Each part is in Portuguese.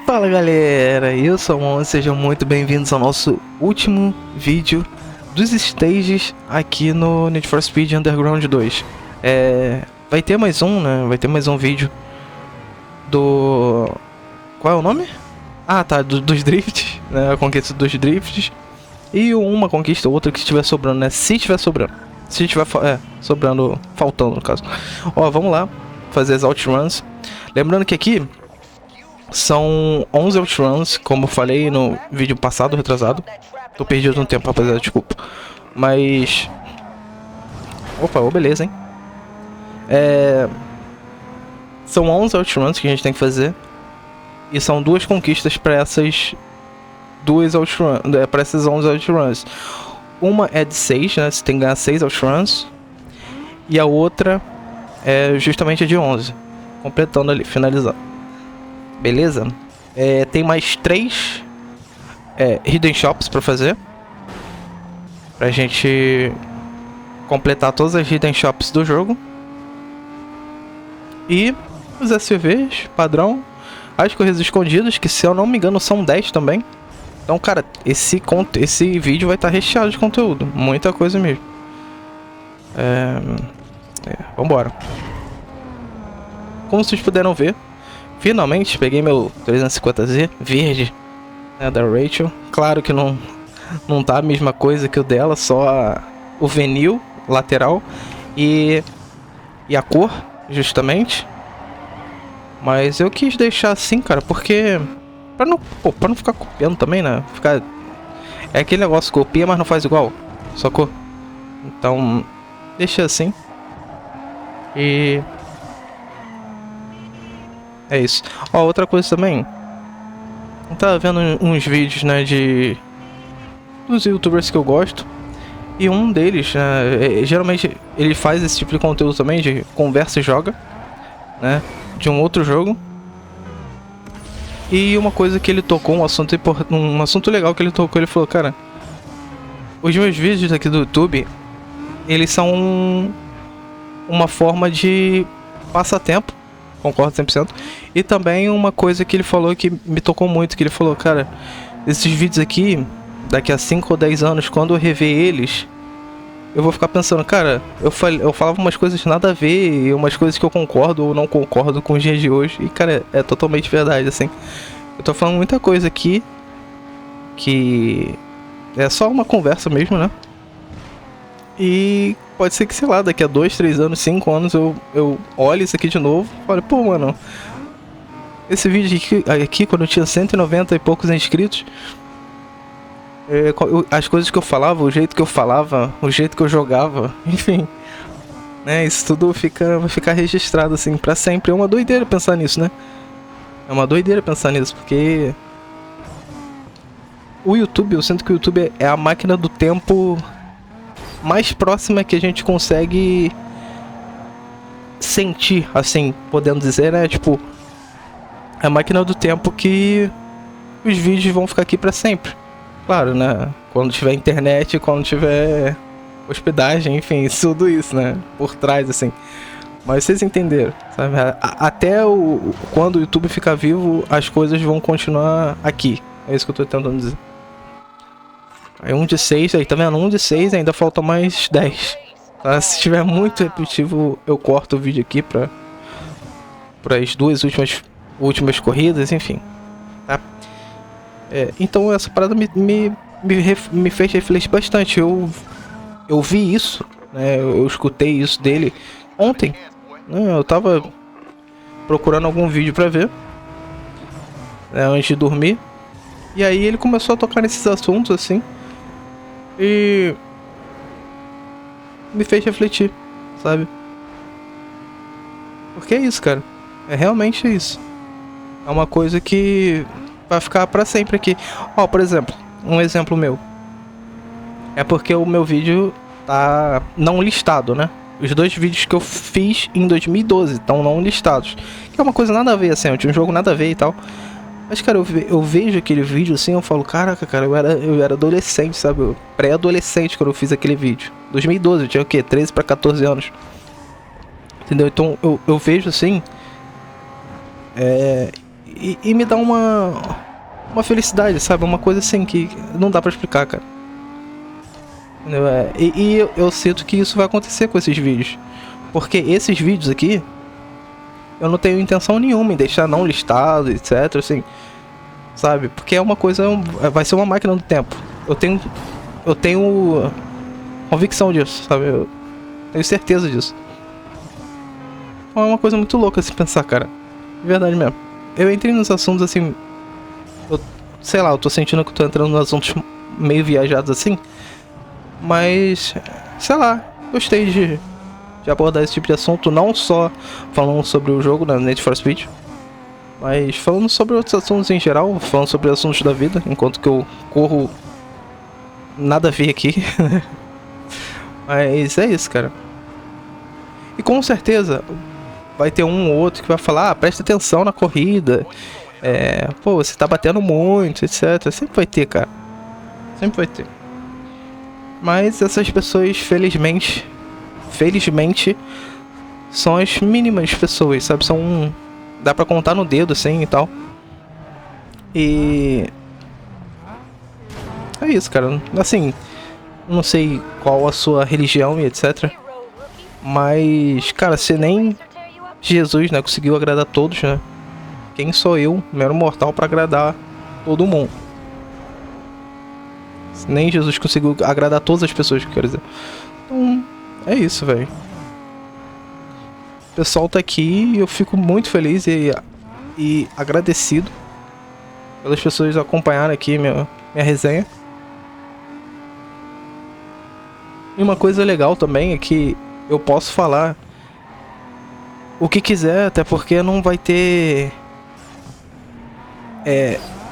Fala galera, eu sou o Mon, sejam muito bem-vindos ao nosso último vídeo dos stages aqui no Need for Speed Underground 2. Vai ter mais um, né? Vai ter mais um vídeo do... Qual é o nome? Ah, tá, dos drifts, né? A conquista dos drifts. E uma conquista ou outra que estiver sobrando, né? Se estiver sobrando. Se estiver sobrando, faltando no caso. Ó, vamos lá fazer as outruns. Lembrando que aqui são 11 outruns, como eu falei no vídeo passado, retrasado. Tô perdido no tempo, rapaziada, desculpa. Mas... Opa, beleza, hein? São 11 outruns que a gente tem que fazer. E são duas conquistas para essas para essas 11 outruns. Uma é de 6, né? Você tem que ganhar 6 outruns. E a outra é justamente a de 11. Completando ali, finalizando. Beleza? Tem mais 3 Hidden Shops pra fazer. Pra gente completar todas as Hidden Shops do jogo. E os SUVs, padrão. As corridas escondidas, que se eu não me engano são 10 também. Então, cara, esse vídeo vai estar recheado de conteúdo. Muita coisa mesmo. Vambora. Como vocês puderam ver, finalmente peguei meu 350Z verde, né, da Rachel. Claro que não tá a mesma coisa que o dela, só o vinil lateral e a cor, justamente. Mas eu quis deixar assim, cara, porque pra não ficar copiando também, né? É aquele negócio, copia, mas não faz igual, sacou? Então, deixa assim. E é isso. Ó, outra coisa também. Eu tava vendo uns vídeos, né, dos youtubers que eu gosto. E um deles, né, geralmente ele faz esse tipo de conteúdo também, de conversa e joga, né, de um outro jogo. E uma coisa que ele tocou, um assunto legal que ele tocou, ele falou, cara, os meus vídeos aqui do YouTube, eles são uma forma de passatempo. Concordo 100%. E também uma coisa que ele falou que me tocou muito, que ele falou, cara, esses vídeos aqui, daqui a 5 ou 10 anos, quando eu rever eles, eu vou ficar pensando, cara, eu falava umas coisas nada a ver, e umas coisas que eu concordo ou não concordo com os dias de hoje, e cara, é totalmente verdade, assim. Eu tô falando muita coisa aqui que é só uma conversa mesmo, né? E pode ser que, sei lá, daqui a 2, 3 anos, 5 anos eu olhe isso aqui de novo e falo, pô, mano, esse vídeo aqui quando eu tinha 190 e poucos inscritos, as coisas que eu falava, o jeito que eu falava, o jeito que eu jogava, enfim, né, isso tudo vai ficar registrado assim pra sempre. É uma doideira pensar nisso, né? É uma doideira pensar nisso, porque o YouTube, eu sinto que o YouTube é a máquina do tempo mais próxima que a gente consegue sentir, assim, podendo dizer, né? Tipo, a máquina do tempo que os vídeos vão ficar aqui pra sempre. Claro, né? Quando tiver internet, quando tiver hospedagem, enfim, tudo isso, né? Por trás, assim. Mas vocês entenderam, sabe? Até quando o YouTube ficar vivo, as coisas vão continuar aqui. É isso que eu tô tentando dizer. Aí 1 de 6, aí tá vendo? 1 de 6, ainda falta mais 10. Tá? Se tiver muito repetitivo, eu corto o vídeo aqui para as duas últimas corridas, enfim. Tá? Então essa parada me fez refletir bastante. Eu vi isso, né? Eu escutei isso dele ontem, né? Eu tava procurando algum vídeo pra ver, né, antes de dormir. E aí ele começou a tocar nesses assuntos assim. E me fez refletir, sabe? Porque é isso, cara. É realmente isso. É uma coisa que vai ficar pra sempre aqui. Ó, por exemplo, um exemplo meu. É porque o meu vídeo tá não listado, né? Os 2 vídeos que eu fiz em 2012 estão não listados. Que é uma coisa nada a ver, assim. Eu tinha um jogo nada a ver e tal. Mas, cara, eu vejo aquele vídeo assim, eu falo, caraca, cara, eu era adolescente, sabe? Pré-adolescente quando eu fiz aquele vídeo. 2012, eu tinha o quê? 13 pra 14 anos. Entendeu? Então, eu vejo assim... e me dá uma felicidade, sabe? Uma coisa assim que não dá pra explicar, cara. Entendeu? Eu sinto que isso vai acontecer com esses vídeos. Porque esses vídeos aqui, eu não tenho intenção nenhuma em deixar não listado, etc, assim, sabe? Porque é uma coisa, vai ser uma máquina do tempo. Eu tenho convicção disso, sabe? Eu tenho certeza disso. É uma coisa muito louca se pensar, cara. De verdade mesmo. Eu entrei nos assuntos assim, sei lá, eu tô sentindo que eu tô entrando nos assuntos meio viajados assim, mas, sei lá, gostei de abordar esse tipo de assunto, não só falando sobre o jogo, né, Need for Speed, mas falando sobre outros assuntos em geral, falando sobre assuntos da vida, enquanto que eu corro nada a ver aqui. Mas é isso, cara. E com certeza vai ter um ou outro que vai falar, presta atenção na corrida, pô, você tá batendo muito, etc. Sempre vai ter, cara. Sempre vai ter. Mas essas pessoas, felizmente, são as mínimas pessoas, sabe? Dá pra contar no dedo, assim, e tal. E... é isso, cara. Assim, não sei qual a sua religião e etc. Mas, cara, se nem Jesus, né, conseguiu agradar todos, né? Quem sou eu, mero mortal, pra agradar todo mundo? Se nem Jesus conseguiu agradar todas as pessoas, que eu quero dizer. Então, é isso, velho. O pessoal tá aqui e eu fico muito feliz e agradecido pelas pessoas acompanharem aqui minha resenha. E uma coisa legal também é que eu posso falar o que quiser, até porque não vai ter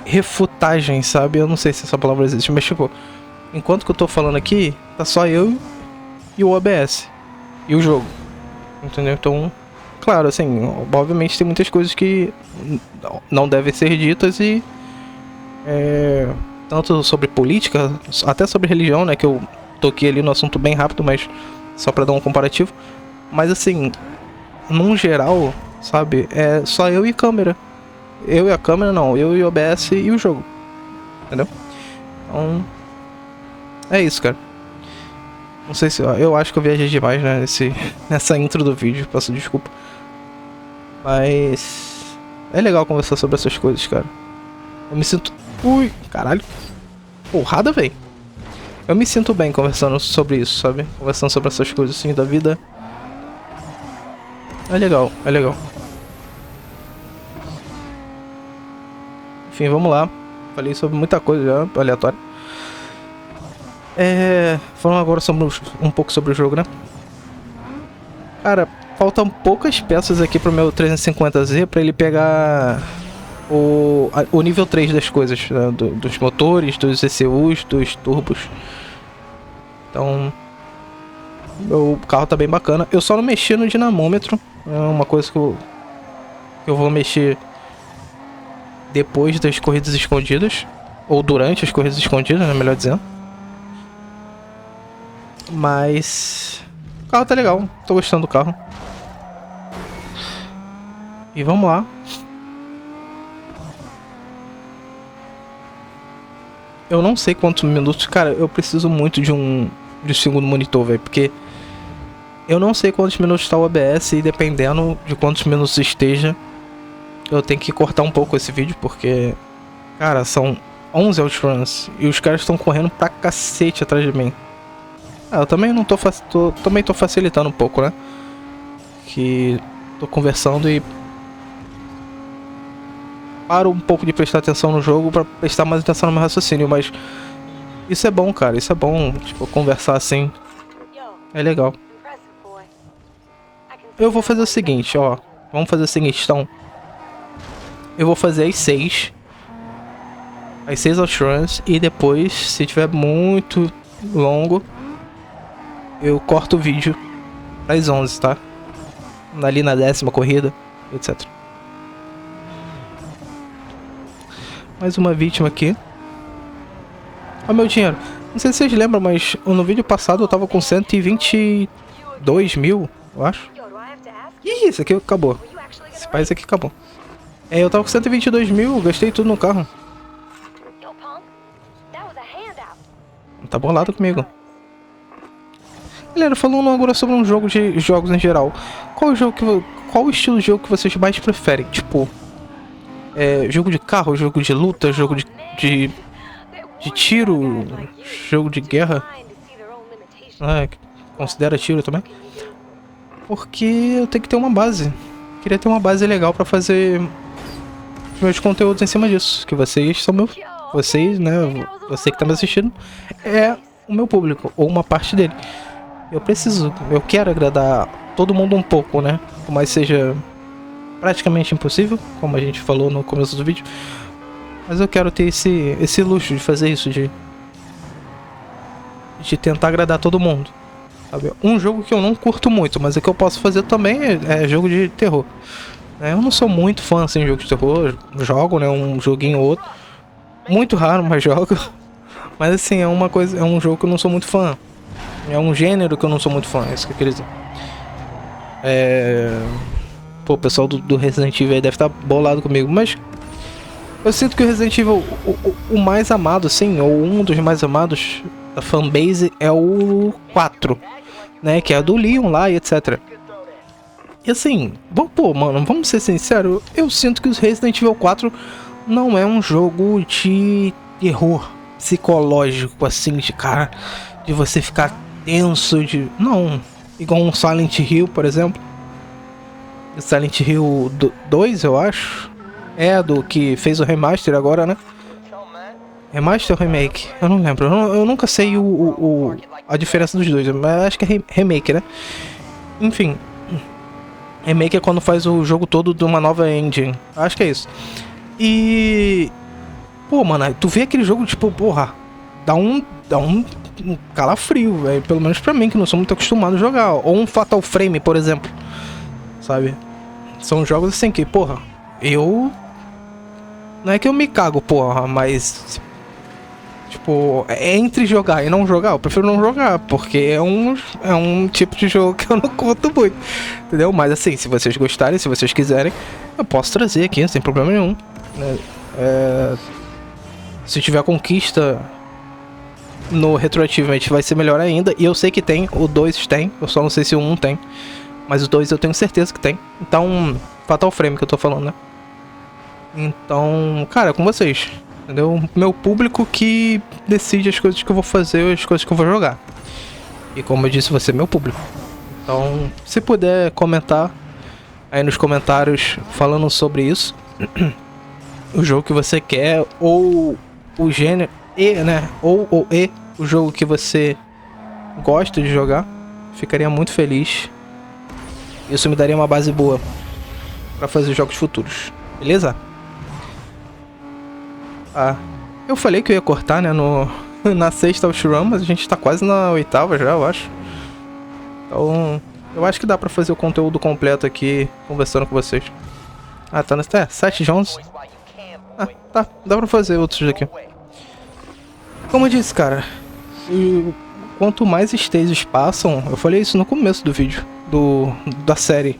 refutagem, sabe? Eu não sei se essa palavra existe, mas tipo, enquanto que eu tô falando aqui, tá só eu e o OBS e o jogo, entendeu? Então, claro, assim, obviamente tem muitas coisas que não devem ser ditas e tanto sobre política, até sobre religião, né, que eu toquei ali no assunto bem rápido, mas só pra dar um comparativo. Mas assim, num geral, sabe, é só eu e câmera. Eu e a câmera não, eu e o OBS e o jogo, entendeu? Então, é isso, cara. Não sei se... eu acho que eu viajei demais, né, nessa intro do vídeo, peço desculpa. Mas... é legal conversar sobre essas coisas, cara. Eu me sinto... ui, caralho. Porrada, velho. Eu me sinto bem conversando sobre isso, sabe? Conversando sobre essas coisas assim da vida. É legal, é legal. Enfim, vamos lá. Falei sobre muita coisa já, aleatória. Falando agora sobre um pouco sobre o jogo, né? Cara, faltam poucas peças aqui pro meu 350Z pra ele pegar o nível 3 das coisas, né? Dos motores, dos ECUs, dos turbos. Então, o carro tá bem bacana. Eu só não mexi no dinamômetro. É uma coisa que eu vou mexer depois das corridas escondidas, ou durante as corridas escondidas, né, melhor dizendo. Mas o carro tá legal, tô gostando do carro. E vamos lá. Eu não sei quantos minutos, cara, eu preciso muito de um segundo monitor, velho, porque eu não sei quantos minutos tá o OBS e dependendo de quantos minutos esteja, eu tenho que cortar um pouco esse vídeo, porque, cara, são 11 outruns e os caras estão correndo pra cacete atrás de mim. Eu também não também tô facilitando um pouco, né? Que tô conversando e paro um pouco de prestar atenção no jogo pra prestar mais atenção no meu raciocínio, mas isso é bom, cara, isso é bom, tipo, conversar assim é legal. Eu vou fazer o seguinte, ó, vamos fazer o seguinte, então, eu vou fazer as 6 outruns e depois, se tiver muito longo, eu corto o vídeo às 11, tá? Ali na 10ª corrida, etc. Mais uma vítima aqui. Olha meu dinheiro. Não sei se vocês lembram, mas no vídeo passado eu tava com 122 mil, eu acho. Ih, isso aqui acabou. Esse país aqui acabou. É, eu tava com 122 mil, gastei tudo no carro. Tá bolado comigo. Galera, falando agora sobre um jogo de jogos em geral. Qual o estilo de jogo que vocês mais preferem? Tipo, jogo de carro, jogo de luta, jogo de tiro, jogo de guerra. Considera tiro também? Porque eu tenho que ter uma base. Queria ter uma base legal pra fazer meus conteúdos em cima disso. Que vocês são meus... Vocês, né? Você que tá me assistindo é o meu público, ou uma parte dele. Eu quero agradar todo mundo um pouco, né? Por mais seja praticamente impossível, como a gente falou no começo do vídeo. Mas eu quero ter esse luxo de fazer isso, de tentar agradar todo mundo. Sabe? Um jogo que eu não curto muito, mas é que eu posso fazer também é jogo de terror. Eu não sou muito fã assim, de jogo de terror. Jogo, né? Um joguinho ou outro. Muito raro, mas jogo. Mas assim, é um jogo que eu não sou muito fã. É um gênero que eu não sou muito fã, é isso que eu queria dizer. Pô, o pessoal do Resident Evil aí deve estar bolado comigo, mas eu sinto que o Resident Evil, o mais amado, assim, ou um dos mais amados da fanbase é o 4, né? Que é do Leon lá e etc. E assim, mano, vamos ser sinceros, eu sinto que o Resident Evil 4 não é um jogo de terror psicológico, assim, de cara, de você ficar tenso, não, igual um Silent Hill, por exemplo. Silent Hill 2, eu acho. É, do que fez o remaster agora, né? Remaster ou remake? Eu não lembro. Eu nunca sei a diferença dos dois, mas acho que é remake, né? Enfim. Remake é quando faz o jogo todo de uma nova engine. Acho que é isso. E... Pô, mano, tu vê aquele jogo, tipo, porra, dá um calafrio, velho. Pelo menos pra mim, que não sou muito acostumado a jogar. Ou um Fatal Frame, por exemplo. Sabe? São jogos assim que, porra, não é que eu me cago, porra, mas... Tipo, entre jogar e não jogar, eu prefiro não jogar, porque é um tipo de jogo que eu não curto muito, entendeu? Mas assim, se vocês gostarem, se vocês quiserem, eu posso trazer aqui, sem problema nenhum, né? Se tiver conquista no Retroativamente vai ser melhor ainda, e eu sei que tem, o 2 tem, eu só não sei se o 1 tem, mas o 2 eu tenho certeza que tem. Então, Fatal Frame que eu tô falando, né? Então, cara, com vocês, entendeu? Meu público que decide as coisas que eu vou fazer, as coisas que eu vou jogar. E como eu disse, você é meu público. Então, se puder comentar aí nos comentários falando sobre isso, o jogo que você quer, ou o gênero, né? Ou o jogo que você gosta de jogar, ficaria muito feliz. Isso me daria uma base boa pra fazer jogos futuros, beleza? Eu falei que eu ia cortar, né, na sexta run, mas a gente tá quase na oitava já, eu acho. Então, eu acho que dá pra fazer o conteúdo completo aqui, conversando com vocês. Tá nas 7 Jones. Tá, dá pra fazer outros aqui. Como eu disse, cara, quanto mais stages passam, eu falei isso no começo do vídeo, da série.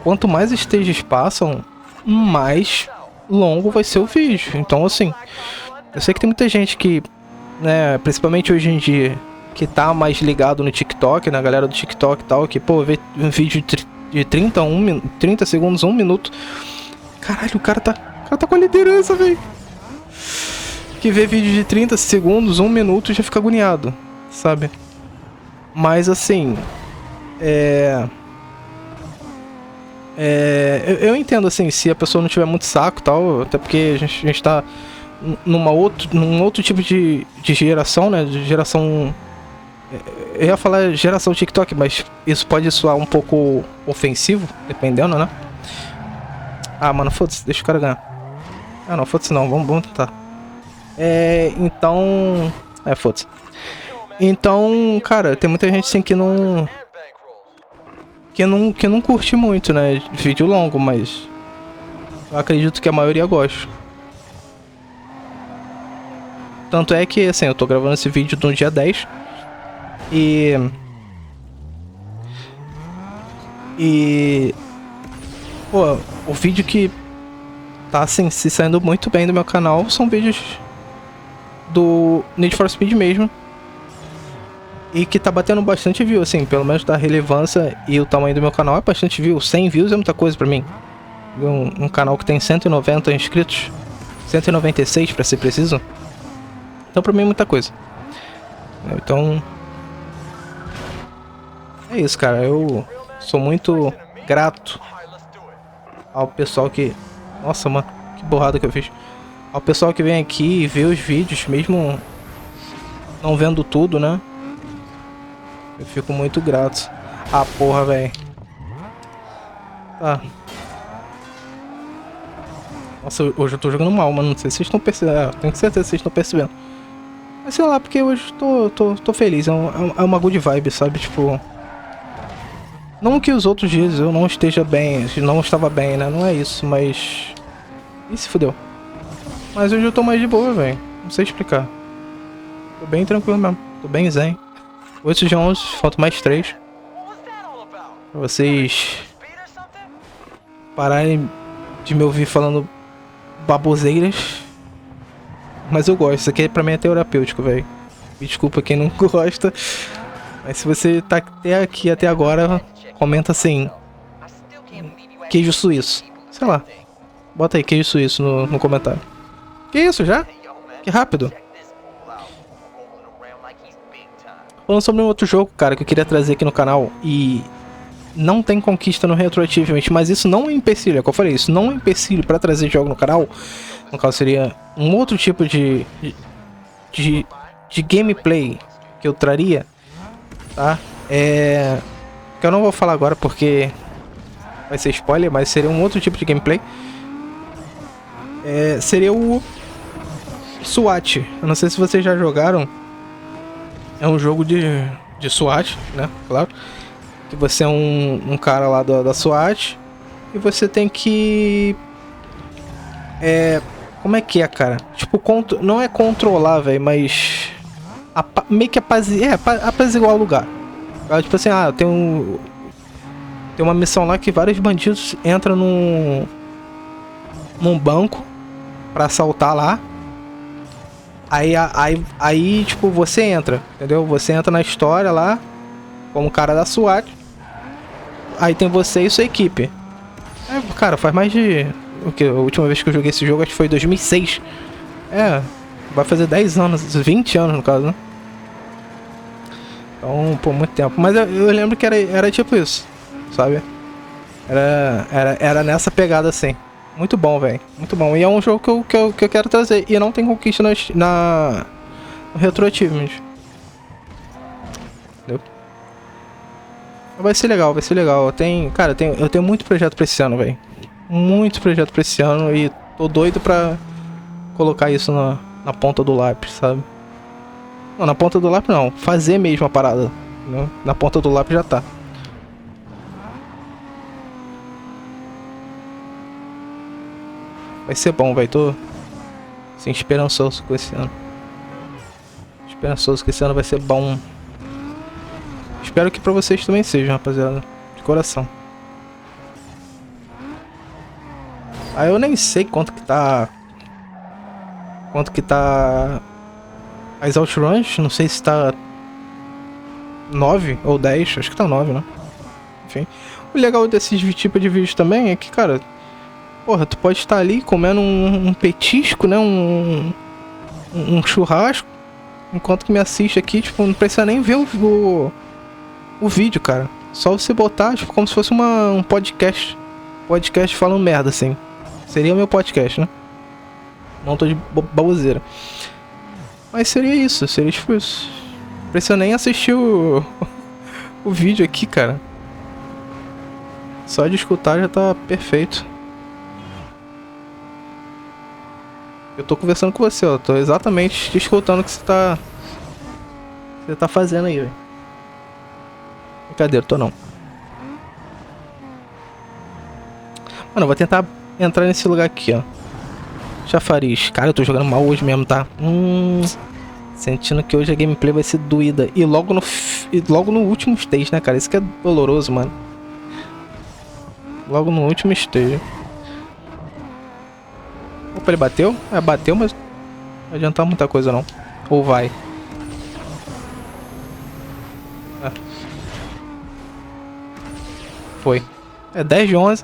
Quanto mais stages passam, mais longo vai ser o vídeo. Então, assim, eu sei que tem muita gente que, né, principalmente hoje em dia, que tá mais ligado no TikTok, na galera do TikTok e tal, que, pô, vê um vídeo de 30 segundos, 1 minuto. Caralho, o cara tá com a liderança, velho. Que vê vídeo de 30 segundos, 1 minuto, já fica agoniado, sabe? Mas, assim, eu entendo, assim, se a pessoa não tiver muito saco e tal, até porque a gente tá num outro tipo de geração, né? De geração... Eu ia falar geração TikTok, mas isso pode soar um pouco ofensivo, dependendo, né? Mano, foda-se, deixa o cara ganhar. Não, foda-se não, vamos tentar. Então... foda-se. Então, cara, tem muita gente assim que não curte muito, né, vídeo longo, mas eu acredito que a maioria gosta. Tanto é que, assim, eu tô gravando esse vídeo no dia 10 e pô, o vídeo que tá assim, se saindo muito bem do meu canal são vídeos do Need for Speed mesmo. E que tá batendo bastante view, assim, pelo menos da relevância e o tamanho do meu canal é bastante view. 100 views é muita coisa pra mim. Um canal que tem 190 inscritos, 196 pra ser preciso. Então pra mim é muita coisa. Então é isso, cara. Eu sou muito grato ao pessoal que... Nossa, mano, que borrada que eu fiz. Ao pessoal que vem aqui e vê os vídeos, mesmo não vendo tudo, né? Eu fico muito grato. Ah, porra, velho. Tá. Nossa, hoje eu tô jogando mal, mano. Não sei se vocês estão percebendo. Tenho certeza que vocês estão percebendo. Mas sei lá, porque hoje tô feliz. É uma good vibe, sabe? Tipo... Não que os outros dias eu não esteja bem, não estava bem, né? Não é isso, mas... Ih, se fudeu. Mas hoje eu tô mais de boa, velho. Não sei explicar. Tô bem tranquilo mesmo. Tô bem zen. 8 de 11, faltam mais 3. Pra vocês pararem de me ouvir falando baboseiras. Mas eu gosto, isso aqui pra mim é terapêutico, velho. Me desculpa quem não gosta. Mas se você tá até agora, comenta assim: queijo suíço. Sei lá. Bota aí queijo suíço no comentário. Que isso, já? Que rápido. Falando sobre um outro jogo, cara, que eu queria trazer aqui no canal e não tem conquista no Retroativamente, mas isso não é empecilho, é o que eu falei, isso não é empecilho pra trazer jogo no canal. No caso seria um outro tipo de gameplay que eu traria, tá? Que eu não vou falar agora porque vai ser spoiler, mas seria um outro tipo de gameplay. Seria o SWAT. Eu não sei se vocês já jogaram. É um jogo de SWAT, né? Claro. Que você é um cara lá da SWAT. E você tem que... Como é que é, cara? Tipo, não é controlar, velho, mas... meio que apaziguar o lugar. Tipo assim, tem uma missão lá que vários bandidos entram num banco pra assaltar lá. Aí, tipo, você entra, entendeu? Você entra na história lá, como cara da SWAT. Aí tem você e sua equipe. Cara, faz mais de... A última vez que eu joguei esse jogo, acho que foi em 2006. Vai fazer 10 anos, 20 anos no caso, né? Então, pô, muito tempo. Mas eu lembro que era tipo isso, sabe? Era nessa pegada assim. Muito bom, velho. Muito bom. E é um jogo que eu quero trazer. E não tem conquista no Retroativamente. Entendeu? Vai ser legal, vai ser legal. Eu tenho muito projeto pra esse ano, velho. Muito projeto pra esse ano. E tô doido pra colocar isso na ponta do lápis, sabe? Não, na ponta do lápis não. Fazer mesmo a parada. Entendeu? Na ponta do lápis já tá. Vai ser bom, velho. Tô assim, esperançoso com esse ano. Esperançoso que esse ano vai ser bom. Espero que pra vocês também seja, rapaziada. De coração. Eu nem sei quanto que tá as Outruns. Não sei se tá 9 ou 10. Acho que tá 9, né? Enfim. O legal desses tipos de vídeos também é que, cara... Porra, tu pode estar ali comendo um petisco, né? Um churrasco. Enquanto que me assiste aqui, tipo, não precisa nem ver o vídeo, cara. Só você botar, tipo, como se fosse um podcast. Podcast falando merda, assim. Seria o meu podcast, né? Não tô de baboseira. Mas seria isso, seria tipo isso. Não precisa nem assistir o vídeo aqui, cara. Só de escutar já tá perfeito. Eu tô conversando com você, ó. Tô exatamente te escutando o que você tá fazendo aí, velho. Brincadeira, tô não. Mano, eu vou tentar entrar nesse lugar aqui, ó. Chafariz. Cara, eu tô jogando mal hoje mesmo, tá? Sentindo que hoje a gameplay vai ser doída. E logo no último stage, né, cara? Isso que é doloroso, mano. Logo no último stage. Opa, ele bateu? É, bateu, mas não adianta muita coisa não. Ou vai? É. Foi. É 10 de 11.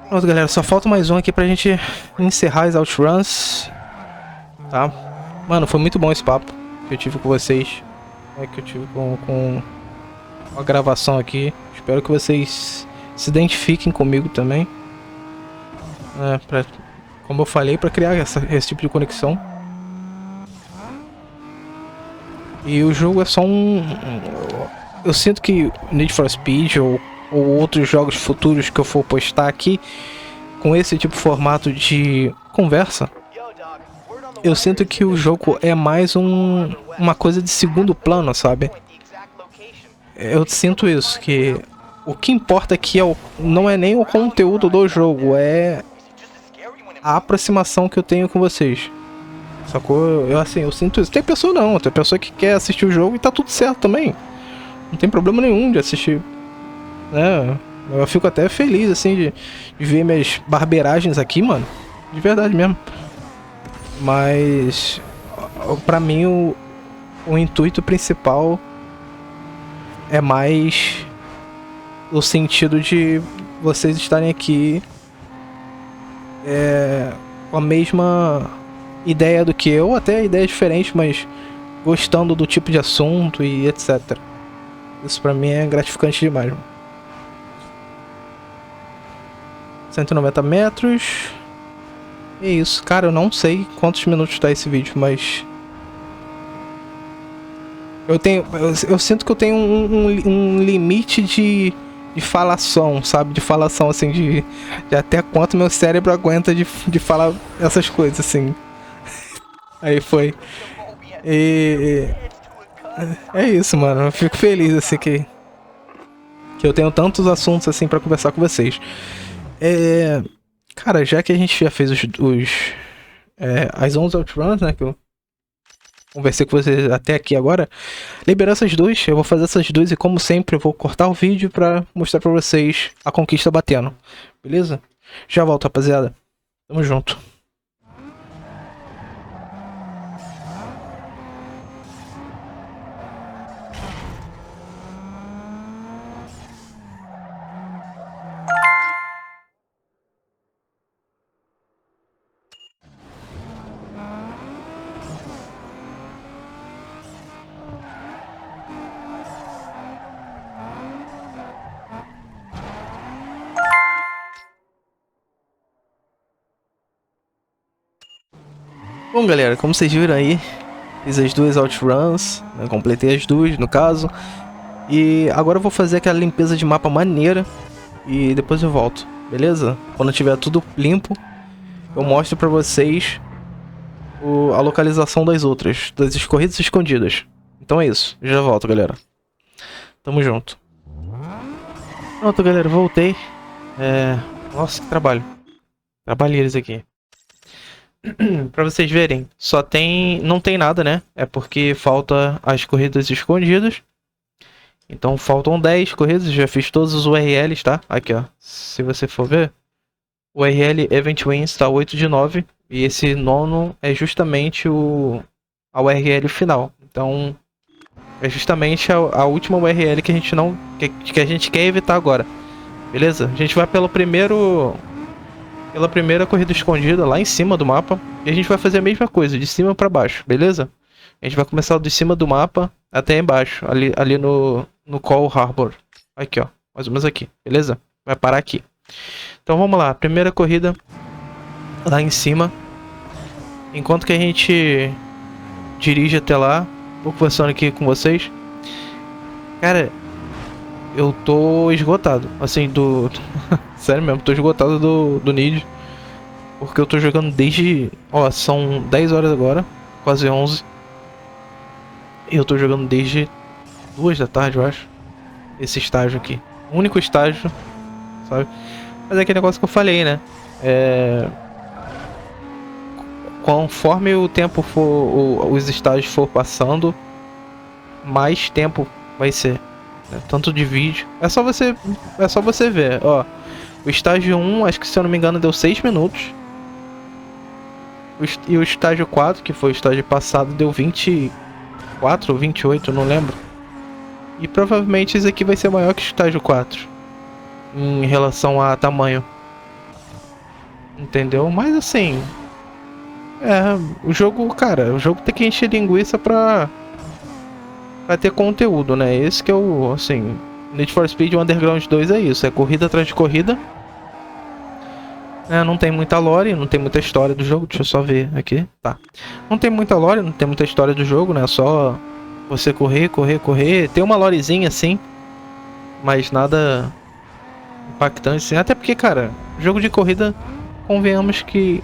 Pronto, galera. Só falta mais um aqui pra gente encerrar as Outruns. Tá? Mano, foi muito bom esse papo que eu tive com vocês. Que eu tive com a gravação aqui. Espero que vocês se identifiquem comigo também. Como eu falei, pra criar esse tipo de conexão. E o jogo é só eu sinto que Need for Speed ou outros jogos futuros que eu for postar aqui com esse tipo de formato de conversa, eu sinto que o jogo é mais uma coisa de segundo plano, sabe? Eu sinto isso, que o que importa aqui não é nem o conteúdo do jogo, é a aproximação que eu tenho com vocês. Sacou? Eu sinto isso. Tem pessoa não, tem pessoa que quer assistir o jogo e tá tudo certo também. Não tem problema nenhum de assistir, né? Eu fico até feliz, assim, de ver minhas barbeiragens aqui, mano. De verdade mesmo. Mas, pra mim, o intuito principal é mais o sentido de vocês estarem aqui com a mesma ideia do que eu, até ideias diferentes, mas gostando do tipo de assunto e etc. Isso pra mim é gratificante demais, mano. 190 metros. É isso, cara, eu não sei quantos minutos tá esse vídeo, mas eu sinto que eu tenho um limite de falação, sabe? De falação, assim, de até quanto meu cérebro aguenta de falar essas coisas, assim. Aí foi. E é isso, mano. Eu fico feliz, assim, que eu tenho tantos assuntos, assim, pra conversar com vocês. Cara, já que a gente já fez as 11 Outruns, né, que eu conversei com vocês até aqui agora, liberar essas duas, eu vou fazer essas duas e como sempre eu vou cortar o vídeo pra mostrar pra vocês a conquista batendo, beleza? Já volto, rapaziada. Tamo junto. Bom, galera, como vocês viram aí, fiz as duas Outruns, né, completei as duas, no caso. E agora eu vou fazer aquela limpeza de mapa maneira e depois eu volto, beleza? Quando tiver tudo limpo, eu mostro pra vocês a localização das outras, das corridas escondidas. Então é isso, já volto, galera. Tamo junto. Pronto, galera, voltei. Nossa, que trabalho. Trabalheiros aqui. Pra vocês verem, não tem nada, né? É porque falta as corridas escondidas. Então faltam 10 corridas, já fiz todos os URLs, tá? Aqui, ó. Se você for ver, o URL Event Wins tá 8 de 9. E esse nono é justamente a URL final. Então é justamente a última URL que a gente não que a gente quer evitar agora. Beleza? A gente vai pela primeira corrida escondida lá em cima do mapa. E a gente vai fazer a mesma coisa, de cima pra baixo, beleza? A gente vai começar de cima do mapa até embaixo, ali no Cole Harbor. Aqui, ó, mais ou menos aqui, beleza? Vai parar aqui. Então vamos lá, primeira corrida lá em cima. Enquanto que a gente dirige até lá, vou conversando aqui com vocês. Cara, eu tô esgotado, assim, sério mesmo, tô esgotado do Need. Porque eu tô jogando desde... Ó, são 10 horas agora, quase 11. E eu tô jogando desde 2 da tarde, eu acho. Esse estágio aqui. O único estágio, sabe? Mas é aquele negócio que eu falei, né? Conforme o tempo for... os estágios for passando, mais tempo vai ser. Né? Tanto de vídeo. É só você ver, ó. O estágio 1, acho que se eu não me engano, deu 6 minutos. E o estágio 4, que foi o estágio passado, deu 24 ou 28, não lembro. E provavelmente esse aqui vai ser maior que o estágio 4 em relação a tamanho. Entendeu? Mas assim, o jogo, cara, o jogo tem que encher linguiça pra ter conteúdo, né? Esse que é o, assim, Need for Speed Underground 2 é isso, é corrida atrás de corrida. Não tem muita lore, não tem muita história do jogo, deixa eu só ver aqui, tá. Não tem muita lore, não tem muita história do jogo, né? Só você correr, correr, correr. Tem uma lorezinha assim, mas nada impactante assim. Até porque, cara, jogo de corrida, convenhamos que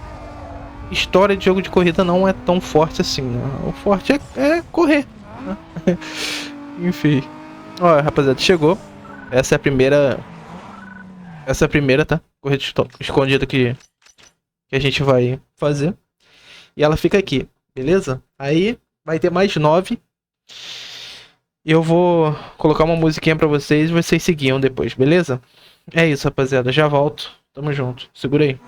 história de jogo de corrida não é tão forte assim, né? O forte é correr, né? Enfim. Ó, rapaziada, chegou. Essa é a primeira. Essa é a primeira, tá? Corrida escondida que a gente vai fazer. E ela fica aqui, beleza? Aí vai ter mais 9. E eu vou colocar uma musiquinha pra vocês e vocês seguiam depois, beleza? É isso, rapaziada. Já volto. Tamo junto. Segura aí.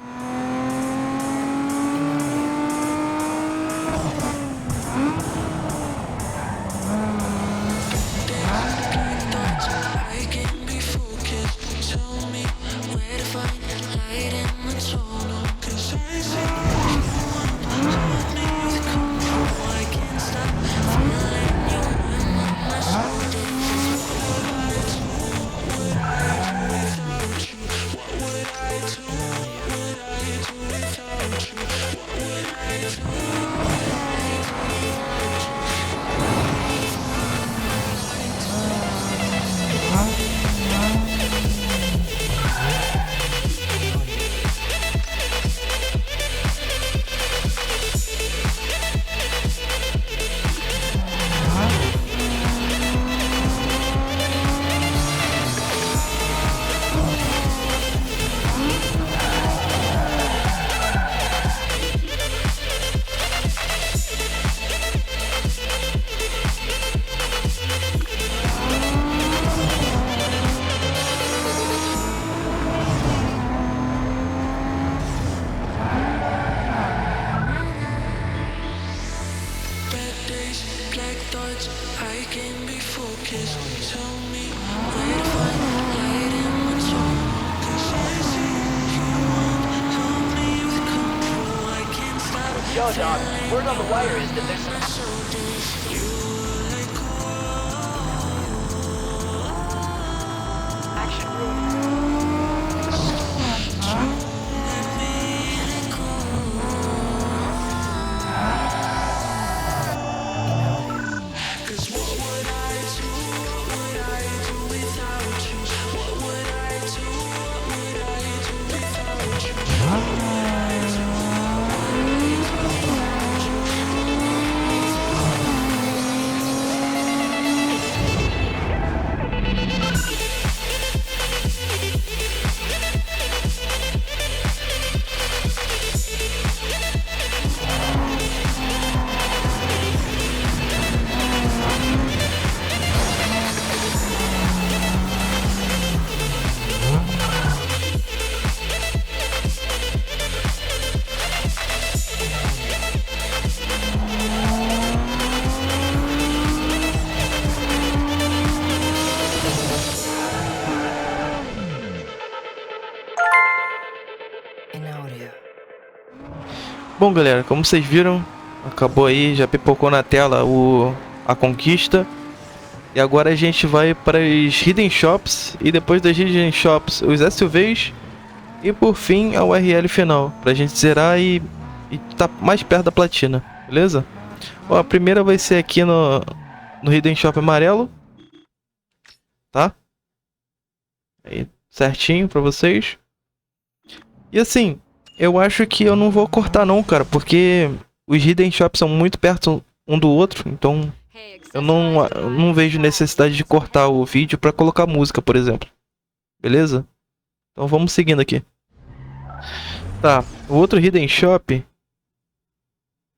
Yo, dog, word on the wire is that there's some... Action Bom, galera, como vocês viram, acabou aí, já pipocou na tela a conquista. E agora a gente vai para os Hidden Shops. E depois das Hidden Shops, os SUVs. E por fim, a URL final. Pra gente zerar e tá mais perto da platina, beleza? Ó, a primeira vai ser aqui no Hidden Shop amarelo. Tá? Aí, certinho pra vocês. E assim, eu acho que eu não vou cortar não, cara. Porque os Hidden Shops são muito perto um do outro. Então eu não vejo necessidade de cortar o vídeo pra colocar música, por exemplo. Beleza? Então vamos seguindo aqui. Tá, o outro Hidden Shop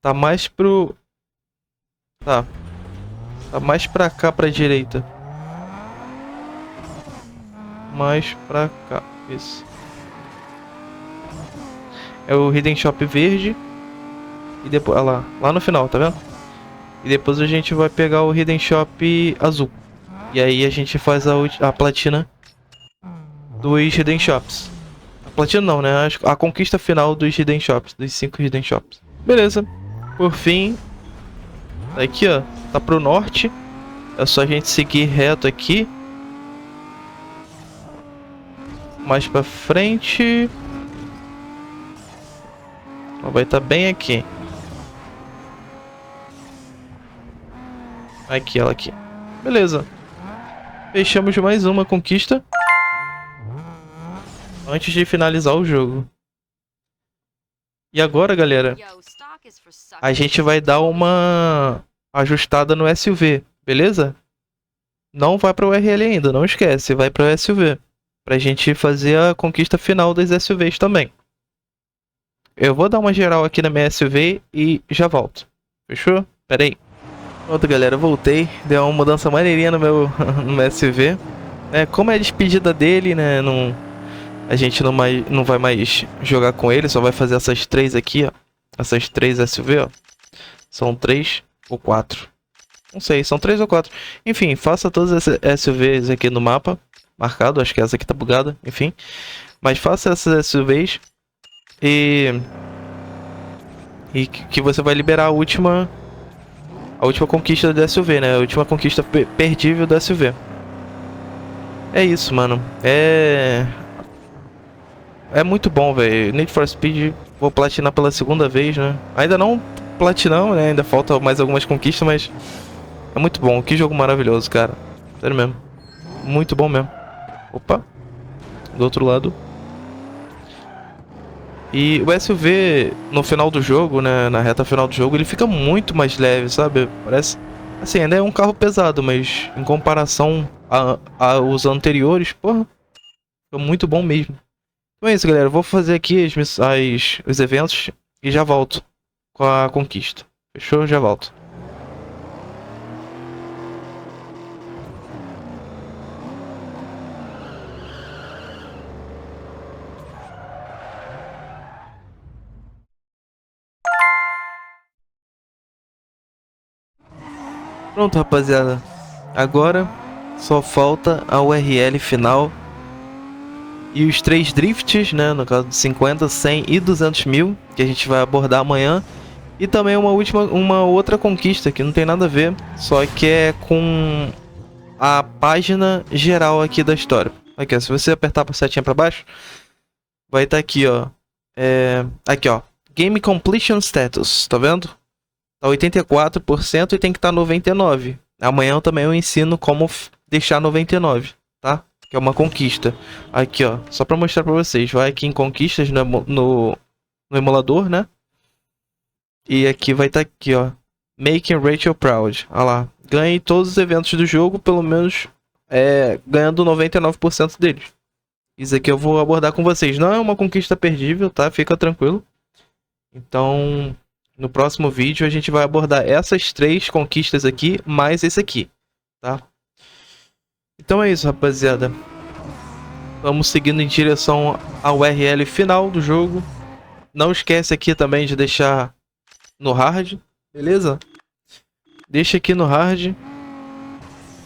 tá mais pro... Tá mais pra cá, pra direita. Mais pra cá, isso. É o Hidden Shop verde. E depois, olha lá, lá no final, tá vendo? E depois a gente vai pegar o Hidden Shop azul. E aí a gente faz a platina dos Hidden Shops. A platina não, né? A conquista final dos Hidden Shops, dos 5 Hidden Shops. Beleza. Por fim, tá aqui, ó, tá pro norte. É só a gente seguir reto aqui. Mais pra frente. Ela vai estar bem aqui. Aqui, ela aqui. Beleza. Fechamos mais uma conquista. Antes de finalizar o jogo. E agora, galera, a gente vai dar uma ajustada no SUV, beleza? Não vai para o URL ainda, não esquece, vai para o SUV. Pra gente fazer a conquista final das SUVs também. Eu vou dar uma geral aqui na minha SUV e já volto. Fechou? Pera aí. Pronto, galera, voltei. Deu uma mudança maneirinha no meu, no meu SUV. Como é a despedida dele, né? A gente não vai mais jogar com ele, só vai fazer essas 3 aqui, ó. Essas 3 SUV, ó. São 3 ou 4. Não sei, são 3 ou 4. Enfim, faça todas essas SUVs aqui no mapa. Marcado, acho que essa aqui tá bugada, enfim. Mas faça essas SUVs. E que você vai liberar a última conquista do SUV, né? A última conquista perdível do SUV. É isso, mano. É muito bom, velho. Need for Speed, vou platinar pela segunda vez, né? Ainda não platinamos, né? Ainda falta mais algumas conquistas, mas é muito bom. Que jogo maravilhoso, cara. Sério mesmo. Muito bom mesmo. Opa. Do outro lado. E o SUV, no final do jogo, né? Na reta final do jogo, ele fica muito mais leve, sabe? Parece... Assim, ainda é um carro pesado, mas em comparação aos anteriores, porra, fica muito bom mesmo. Então é isso, galera. Eu vou fazer aqui os eventos e já volto com a conquista. Fechou? Já volto. Pronto, rapaziada. Agora só falta a URL final e os 3 drifts, né? No caso de 50, 100 e 200 mil, que a gente vai abordar amanhã. E também uma outra conquista que não tem nada a ver, só que é com a página geral aqui da história. Aqui, ó, se você apertar a setinha para baixo, vai estar aqui, ó. Aqui, ó. Game Completion Status, tá vendo? Tá 84% e tem que estar 99%. Amanhã também eu ensino como deixar 99%, tá? Que é uma conquista. Aqui, ó. Só pra mostrar pra vocês. Vai aqui em conquistas no emulador, né? E aqui vai estar aqui, ó. Making Rachel Proud. Olha lá. Ganhe todos os eventos do jogo, pelo menos ganhando 99% deles. Isso aqui eu vou abordar com vocês. Não é uma conquista perdível, tá? Fica tranquilo. Então... No próximo vídeo a gente vai abordar essas 3 conquistas aqui, mais esse aqui, tá? Então é isso, rapaziada. Vamos seguindo em direção ao URL final do jogo. Não esquece aqui também de deixar no hard, beleza? Deixa aqui no hard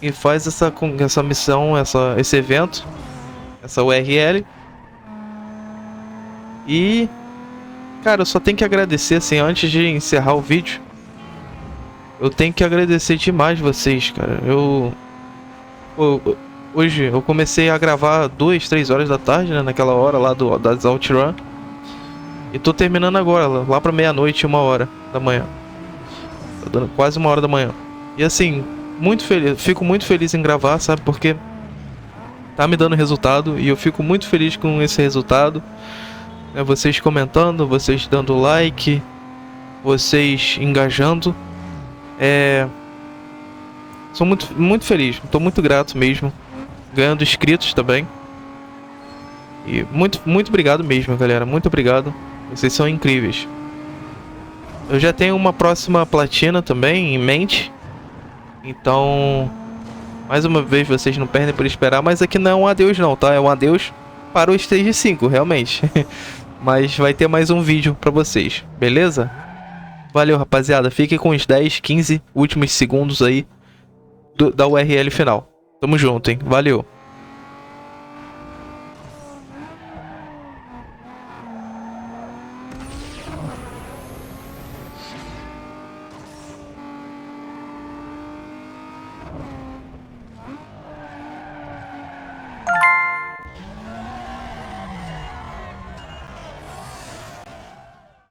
e faz essa missão, esse evento, essa URL. E... Cara, eu só tenho que agradecer, assim, antes de encerrar o vídeo. Eu tenho que agradecer demais vocês, cara. Hoje eu comecei a gravar 2, 3 horas da tarde, né? Naquela hora lá das OutRun. E tô terminando agora, lá pra meia-noite, 1h da manhã. Tá dando quase 1h da manhã. E assim, muito feliz. Fico muito feliz em gravar, sabe? Porque tá me dando resultado. E eu fico muito feliz com esse resultado. Vocês comentando, vocês dando like, vocês engajando. Sou muito feliz, estou muito grato mesmo. Ganhando inscritos também. E muito obrigado mesmo, galera. Muito obrigado. Vocês são incríveis. Eu já tenho uma próxima platina também em mente. Então, mais uma vez, vocês não perdem por esperar. Mas aqui não é um adeus não, tá? É um adeus para o Stage 5, realmente. Mas vai ter mais um vídeo pra vocês, beleza? Valeu, rapaziada. Fiquem com os 10, 15 últimos segundos aí da URL final. Tamo junto, hein? Valeu.